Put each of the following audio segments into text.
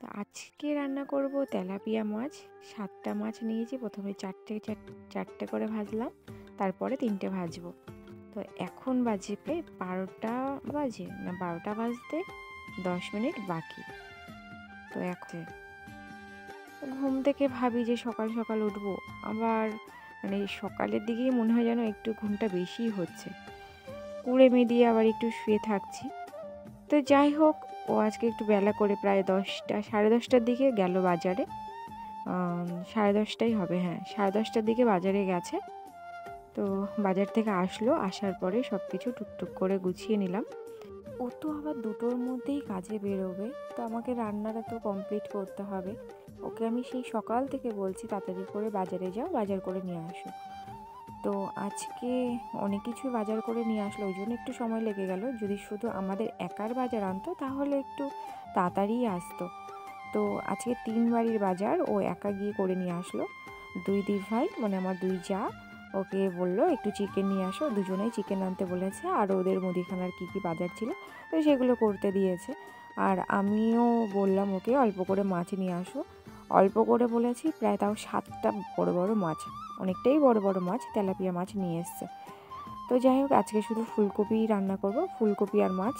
তো আজকে রান্না করব তেলাপিয়া মাছ। 7টা মাছ নিয়েছি, প্রথমে চারটে করে ভাজলাম, তারপরে 3টে ভাজবো। তো এখন বাজে 12টা বাজে, না 12টা বাজতে 10 মিনিট বাকি। তো এখন ঘুম থেকে ভাবি যে সকাল সকাল উঠবো, আবার মানে সকালের দিকেই মনে হয় যেন একটু ঘুমটা বেশিই হচ্ছে, কুড়ে মিডিয়ে আবার একটু শুয়ে থাকছি। তো যাই হোক, ও আজকে একটু বেলা করে প্রায় 10টা 10:30টার দিকে গেল বাজারে। 10:30টাই হবে, হ্যাঁ 10:30টার দিকে বাজারে গেছে। তো বাজার থেকে আসলো, আসার পরে সব কিছু টুকটুক করে গুছিয়ে নিলাম। ও তো আবার 2টোর মধ্যেই কাজে বেরোবে, তো আমাকে রান্নাটা তো কমপ্লিট করতে হবে। ওকে আমি সেই সকাল থেকে বলছি তাড়াতাড়ি করে বাজারে যাও, বাজার করে নিয়ে আসো। তো আজকে অনেক কিছু বাজার করে নিয়ে আসলো, ওই জন্য একটু সময় লেগে গেল। যদি শুধু আমাদের একার বাজার আনতো তাহলে একটু তাড়াতাড়ি আসতো। তো আজকে 3 বাড়ির বাজার ও একা গিয়ে করে নিয়ে আসলো। 2 দিভাই মানে আমার 2 জা ওকে বললো একটু চিকেন নিয়ে আসো, দুজনেই চিকেন আনতে বলেছে। আর ওদের মুদিখানার কী কী বাজার ছিল তো সেগুলো করতে দিয়েছে। আর আমিও বললাম ওকে অল্প করে মাছ নিয়ে আসো। অল্প করে বলেছি, প্রায় তাও 7টা বড় বড় মাছ, অনেকটাই বড় বড় মাছ, তেলাপিয়া মাছ নিয়ে এসছে। তো যাই হোক, আজকে শুধু ফুলকপি রান্না করব, ফুলকপি আর মাছ।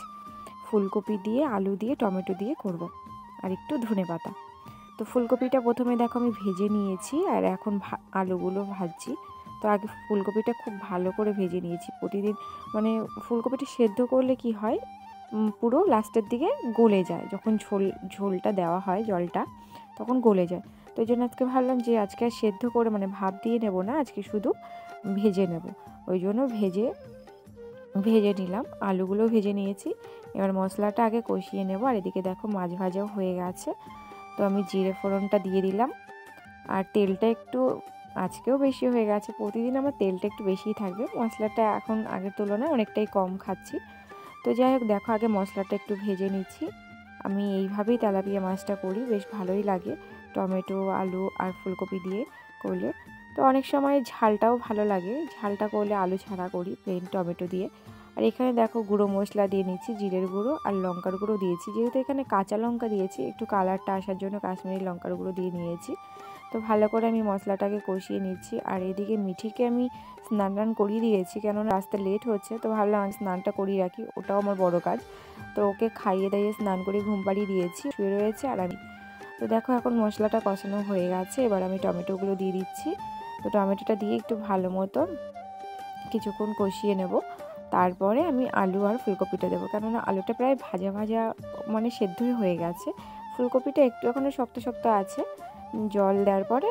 ফুলকপি দিয়ে আলু দিয়ে টমেটো দিয়ে করব, আর একটু ধনেপাতা। তো ফুলকপিটা প্রথমে দেখো আমি ভেজে নিয়েছি, আর এখন আলুগুলো ভাজছি। তো আগে ফুলকপিটা খুব ভালো করে ভেজে নিয়েছি। প্রতিদিন মানে ফুলকপিটা সেদ্ধ করলে কি হয়, পুরো লাস্টের দিকে গলে যায়, যখন ঝোলটা দেওয়া হয় জলটা, তখন গলে যায়। তো এই জন্য আজকে ভাবলাম যে আজকে আর সেদ্ধ করে মানে ভাপ দিয়ে নেব না, আজকে শুধু ভেজে নেব। ওই জন্য ভেজে নিলাম, আলুগুলো ভেজে নিয়েছি। এবার মশলাটা আগে কষিয়ে নেব। আর এদিকে দেখো মাছ ভাজাও হয়ে গেছে। তো আমি জিরে ফোড়নটা দিয়ে দিলাম। আর তেলটা একটু আজকেও বেশি হয়ে গেছে, প্রতিদিন আমার তেলটা একটু বেশিই থাকবে, মশলাটা এখন আগের তুলনায় অনেকটাই কম খাচ্ছি। তো যাই হোক, দেখো আগে মশলাটা একটু ভেজে নিচ্ছি। আমি এইভাবেই তেলাপিয়া মাছটা করি, বেশ ভালোই লাগে টমেটো আলু আর ফুলকপি দিয়ে করলে। তো অনেক সময় ঝালটাও ভালো লাগে, ঝালটা করলে আলু ছাড়া করি প্লেন টমেটো দিয়ে। আর এখানে দেখো গুঁড়ো মশলা দিয়ে নিচ্ছি, জিরের গুঁড়ো আর লঙ্কার গুঁড়ো দিয়েছি। যেহেতু এখানে কাঁচা লঙ্কা দিয়েছি, একটু কালারটা আসার জন্য কাশ্মীরি লঙ্কার গুঁড়ো দিয়ে নিয়েছি। তো ভালো করে আমি মশলাটাকে কষিয়ে নিচ্ছি। আর এদিকে মিঠিকে আমি স্নান করিয়ে দিয়েছি, কেননা রাস্তা লেট হচ্ছে। তো ভাবলাম আমি স্নানটা করিয়ে রাখি, ওটাও আমার বড় কাজ। তো ওকে খাইয়ে দাইয়ে স্নান করে ঘুম পাড়িয়ে দিয়েছি, শুয়ে রয়েছে। আর আমি তো দেখো এখন মশলাটা কষানো হয়ে গেছে, এবার আমি টমেটোগুলো দিয়ে দিচ্ছি। তো টমেটোটা দিয়ে একটু ভালো মতো কিছুক্ষণ কষিয়ে নেব। তারপরে আমি আলু আর ফুলকপিটা দেবো, কেননা আলুটা প্রায় ভাজা ভাজা মানে সেদ্ধই হয়ে গেছে। ফুলকপিটা একটু এখনও শক্ত শক্ত আছে, জল দেওয়ার পরে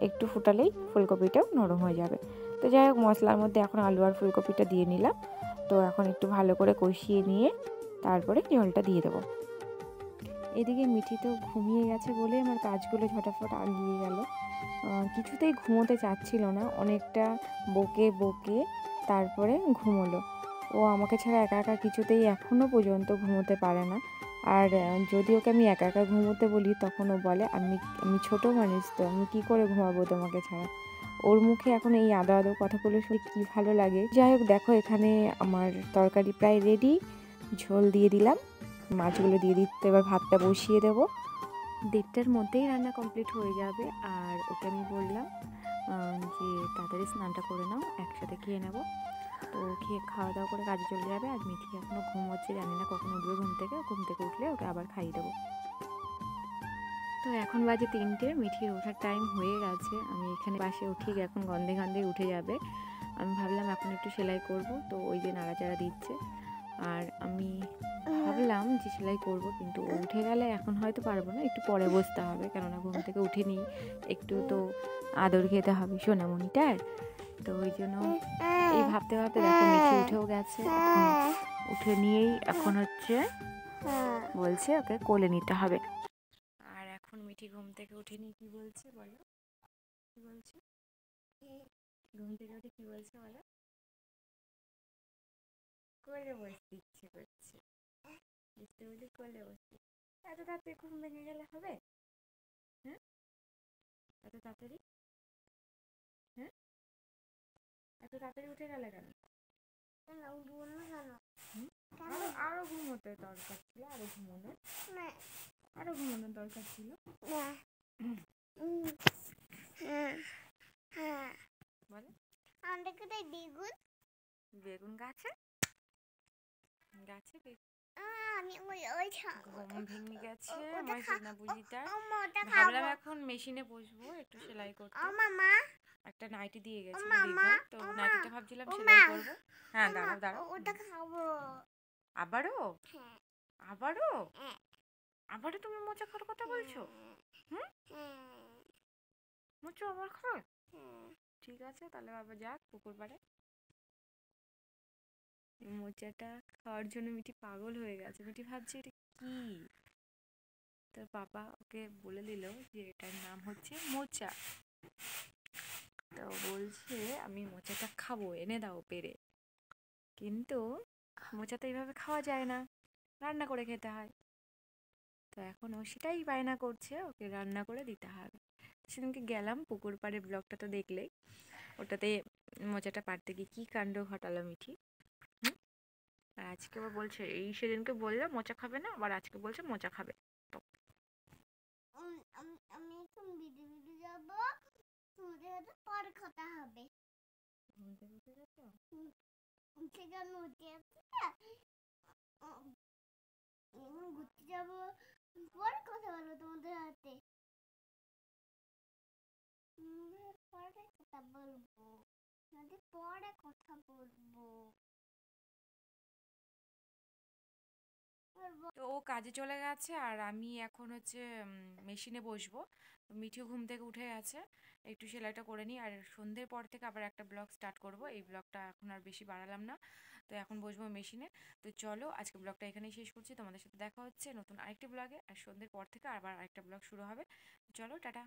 একটু ফুটালেই ফুলকপিটাও নরম হয়ে যাবে। তো যাই হোক, মশলার মধ্যে এখন আলু আর ফুলকপিটা দিয়ে নিলাম। তো এখন একটু ভালো করে কষিয়ে নিয়ে তারপরে জলটা দিয়ে দেবো। এদিকে মিঠি তো ঘুমিয়ে গেছে বলে আমার কাজগুলো ঝটাফট আগিয়ে গেল। কিছুতেই ঘুমোতে চাচ্ছিল না, অনেকটা বকে বকে তারপরে ঘুমোলো। ও আমাকে ছাড়া একা একা কিছুতেই এখনও পর্যন্ত ঘুমোতে পারে না। আর যদি ওকে আমি একা একা ঘুমোতে বলি, তখন ও বলে আমি ছোটো মানুষ, তো আমি কী করে ঘুমাবো তোমাকে ছাড়া। ওর মুখে এখন এই আদো আদো কথাগুলো শুনে কী ভালো লাগে। যাই হোক, দেখো এখানে আমার তরকারি প্রায় রেডি, ঝোল দিয়ে দিলাম, মাছগুলো দিয়ে দিতে এবার ভাতটা বসিয়ে দেবো। 1:30টার মধ্যেই রান্না কমপ্লিট হয়ে যাবে। আর ওকে আমি বললাম যে তাড়াতাড়ি স্নানটা করে নাও, একসাথে খেয়ে নেবো। তো খেয়ে খাওয়া দাওয়া করে কাজে চলে যাবে। আর মিঠি এখনও ঘুম হচ্ছে, জানি না কখন উঠবে ঘুম থেকে উঠলে ওকে আবার খাইয়ে দেবো। তো এখন বাজে 3টে, মিঠির ওঠার টাইম হয়ে গেছে। আমি এখানে পাশে উঠি, এখন গন্ধে গন্ধে উঠে যাবে। আমি ভাবলাম এখন একটু সেলাই করব, তো ওই যে নাড়াচাড়া দিচ্ছে। আর আমি ভাবলাম যে সেলাই করব, কিন্তু ও উঠে গেলে এখন হয়তো পারবো না, একটু পরে বসতে হবে, কেননা ঘুম থেকে উঠে নিই, একটু তো আদর খেতে হবে সোনামণিটার। তো ওই জন্য এই ভাবতে ভাবতে দেখো মিঠি উঠেও গেছে। এখন উঠে নিয়েই এখন বলছে ওকে কোলে নিতে হবে। আর এখন মিঠি ঘুম থেকে উঠেনি, কি বলছে বলো, কি বলছে, ঘুম থেকে উঠে কি বলছে বলো, কোলে বসতে ইচ্ছে করছে, বুঝতে বলি কোলে বসতে। এত তাড়াতাড়ি ঘুম ভেঙে গেলে হবে? হ্যাঁ, এত তাড়াতাড়ি, হ্যাঁ এত তাড়াতাড়ি উঠে গেলে কেন? আরো ঘুমোতে দরকার ছিল, আরো ঘুমোনো। আরো ঘুমানোর দরকার ছিল। বলে আমাদের কোথায় বেগুন? বেগুন গাছে গাছে বেগুন। আমি ওই ঘুম ভেঙে গেছে ওটা আমার সোনা বুঝিটার। ওটা ভাবলাম খাবো। এখন মেশিনে বসবো একটু সেলাই করতে। ও মামা, একটা নাইটি দিয়ে ও গেছিল মামা, দিদিভাই, তো ও মা, নাইটিটা ভাবছিলাম ও সেলাই মা, করবো। হ্যাঁ, ও মা, দাঁড়াও দাঁড়াও। ওটা খাবো। আবারও হ্যাঁ, আবারও হ্যাঁ, আবারও তুমি মোচা খাওয়ার কথা বলছো? হুম, হ্যাঁ, মোচা আবার খাও? হ্যাঁ। ঠিক আছে, তাহলে বাবা যাক পুকুর পাড়ে। মোচাটা খাওয়ার জন্য মিটি পাগল হয়ে গেছে। মিটি ভাবছে এটা কি। তার বাবা ওকে বলে দিল যে এটার নাম হচ্ছে মোচা। তো বলছে আমি মোচাটা খাবো, এনে দাও পেরে। কিন্তু মোচা তো এইভাবে খাওয়া যায় না, রান্না করে খেতে হয়। তো এখন ও সেটাই বায়না করছে, ওকে রান্না করে দিতে হবে। সেদিনকে গেলাম পুকুর পাড়ে, ব্লগটা তো দেখলেই। ওটাতে মোচাটা পাড়তে গিয়ে কী কাণ্ড ঘটালো মিঠি। আর আজকে আবার বলছে, এই সেদিনকে বললাম মোচা খাবে না, আবার আজকে বলছে মোচা খাবে। তো আমি এখন বিদে যাবো, তোমাদের সাথে পরে কথা হবে। সেখানে উঠে আসছে এখন ঘুরতে যাবো, পরে কথা বলবো তোমাদের হাতে। পরে কথা বলবো, পরে কথা বলবো। তো ও কাজে চলে গেছে আর আমি এখন হচ্ছে মেশিনে বসবো। মিঠিও ঘুম থেকে উঠে গেছে, একটু সেলাইটা করে নিই। আর সন্ধ্যের পর থেকে আবার একটা ব্লগ স্টার্ট করব। এই ব্লগটা এখন আর বেশি বাড়ালাম না, তো এখন বসবো মেশিনে। তো চলো আজকে ব্লগটা এখানেই শেষ করছি। তোমাদের সাথে দেখা হচ্ছে নতুন আরেকটি ব্লগে, আর সন্ধ্যের পর থেকে আবার আরেকটা ব্লগ শুরু হবে। চলো টাটা।